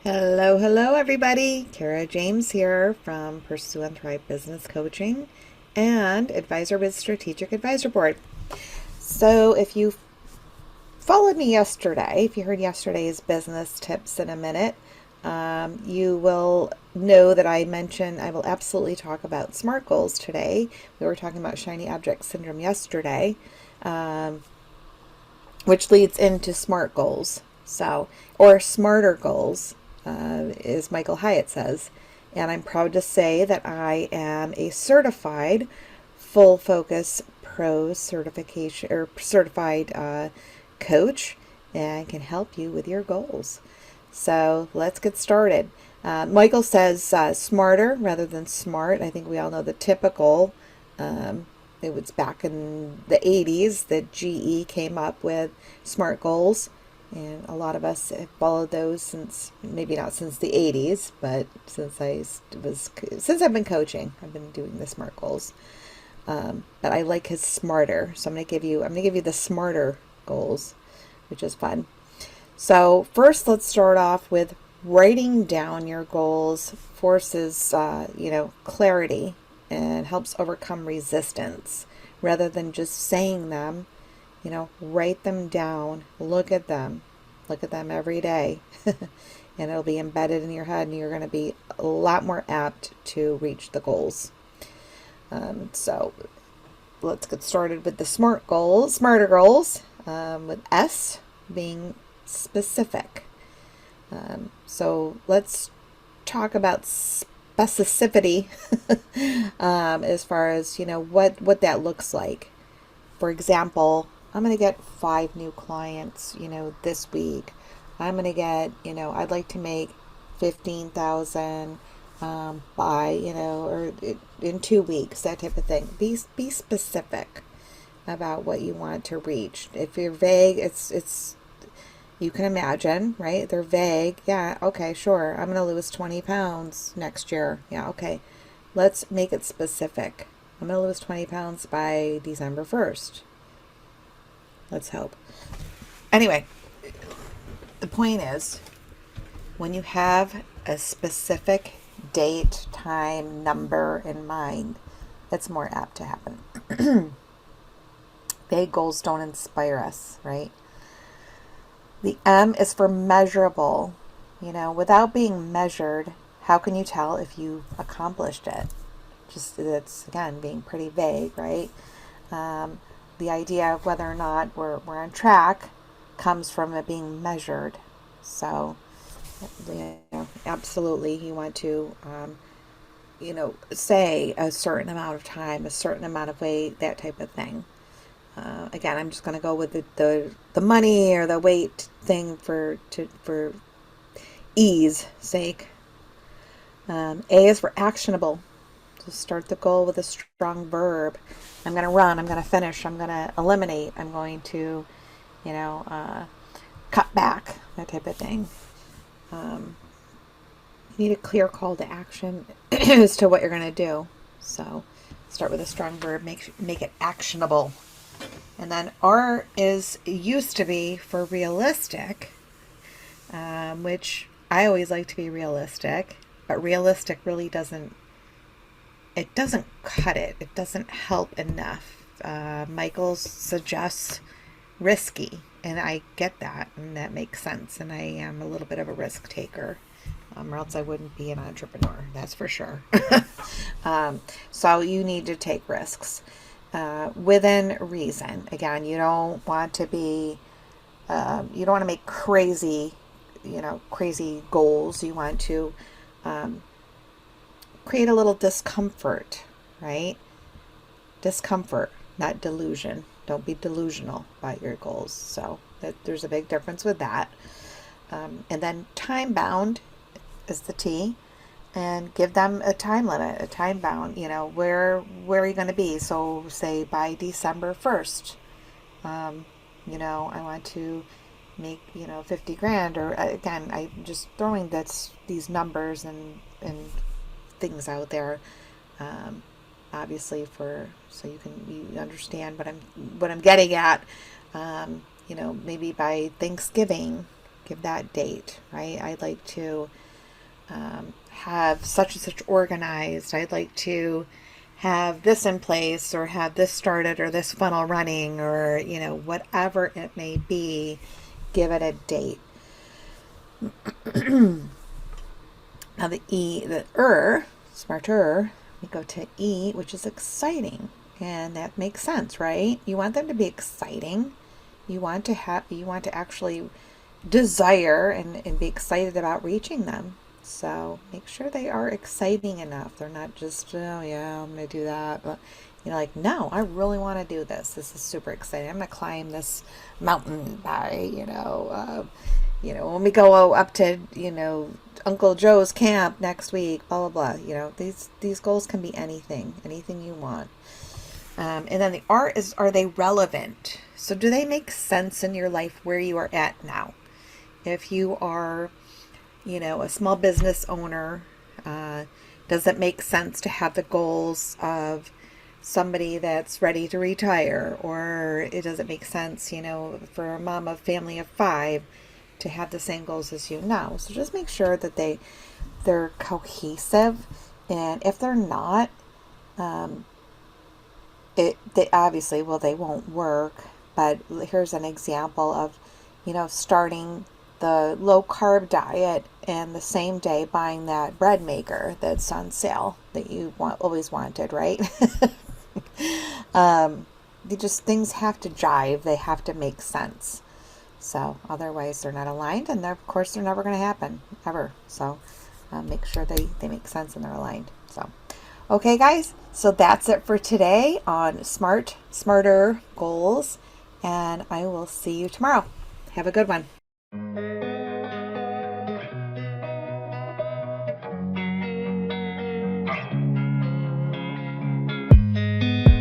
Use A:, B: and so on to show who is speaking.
A: Hello, hello, everybody. Kara James here from Pursue and Thrive Business Coaching and Advisor with Strategic Advisor Board. So, if you followed me yesterday, if you heard yesterday's business tips in a minute, you will know that I will absolutely talk about SMART goals today. We were talking about shiny object syndrome yesterday, um, which leads into SMART goals. So, or smarter goals, as Michael Hyatt says. And I'm proud to say that I am a certified full focus pro certification or certified coach and can help you with your goals. So let's get started. Michael says smarter rather than smart. I think we all know the typical. Um, it was back in the 80s that GE came up with SMART goals, and a lot of us have followed those since, maybe not since the 80s, but since I've been coaching, I've been doing the SMART goals. But I like his smarter, so I'm gonna give you the smarter goals, which is fun. So first, let's start off with writing down your goals forces, clarity and helps overcome resistance. Rather than just saying them, write them down, look at them every day, and it'll be embedded in your head, and you're going to be a lot more apt to reach the goals. So let's get started with the smarter goals, with S being specific. So let's talk about specificity as far as what that looks like. For example, I'm going to get 5 new clients, this week. I'm going to get, I'd like to make 15,000 by, or in 2 weeks, that type of thing. Be specific about what you want to reach. If you're vague, it's you can imagine, right? They're vague. Yeah, okay, sure. I'm going to lose 20 pounds next year. Yeah, okay. Let's make it specific. I'm going to lose 20 pounds by December 1st. Let's hope. Anyway, the point is when you have a specific date, time, number in mind, it's more apt to happen. Vague goals don't inspire us, right? The M is for measurable. Without being measured, how can you tell if you accomplished it? Just that's again being pretty vague, right? The idea of whether or not we're on track comes from it being measured. So, absolutely, you want to, say a certain amount of time, a certain amount of weight, that type of thing. Again, I'm just going to go with the money or the weight thing for ease sake. A is for actionable. So start the goal with a strong verb. I'm going to run. I'm going to finish. I'm going to eliminate. I'm going to, cut back. That type of thing. You need a clear call to action as to what you're going to do. So start with a strong verb. Make it actionable. And then R is used to be for realistic, which I always like to be realistic, but realistic really doesn't cut it. It doesn't help enough. Michael suggests risky, and I get that, and that makes sense. And I am a little bit of a risk taker, or else I wouldn't be an entrepreneur. That's for sure. So you need to take risks within reason. Again, you don't want to be, you don't want to make crazy, crazy goals. You want to create a little discomfort, right? Discomfort, not delusion. Don't be delusional about your goals. So there's a big difference with that. And then time bound is the T, and give them a time limit, a time bound. Where are you going to be? So say by December 1st, I want to make 50 grand, or again, I'm just throwing these numbers and things out there, obviously, for so you understand what I'm getting at. Maybe by Thanksgiving, give that date, right? I'd like to have such and such organized. I'd like to have this in place, or have this started, or this funnel running, or, whatever it may be, give it a date. Now smarter, we go to E, which is exciting. And that makes sense, right? You want them to be exciting. You want to actually desire and be excited about reaching them. So make sure they are exciting enough. They're not just, oh yeah, I'm going to do that. But, like, no, I really want to do this. This is super exciting. I'm going to climb this mountain by, when we go up to, Uncle Joe's camp next week, blah, blah, blah. These goals can be anything you want. And then the R is, are they relevant? So do they make sense in your life where you are at now? If you are, a small business owner, does it make sense to have the goals of somebody that's ready to retire? Or does it make sense, for a mom of family of 5 to have the same goals as you now? So just make sure that they're cohesive. And if they're not, they obviously, they won't work. But here's an example of, starting the low carb diet and the same day buying that bread maker that's on sale that you always wanted, right? Things have to jive. They have to make sense. So otherwise they're not aligned, and of course they're never going to happen ever. So make sure they make sense and they're aligned. So, okay guys, so that's it for today on smarter goals, and I will see you tomorrow. Have a good one.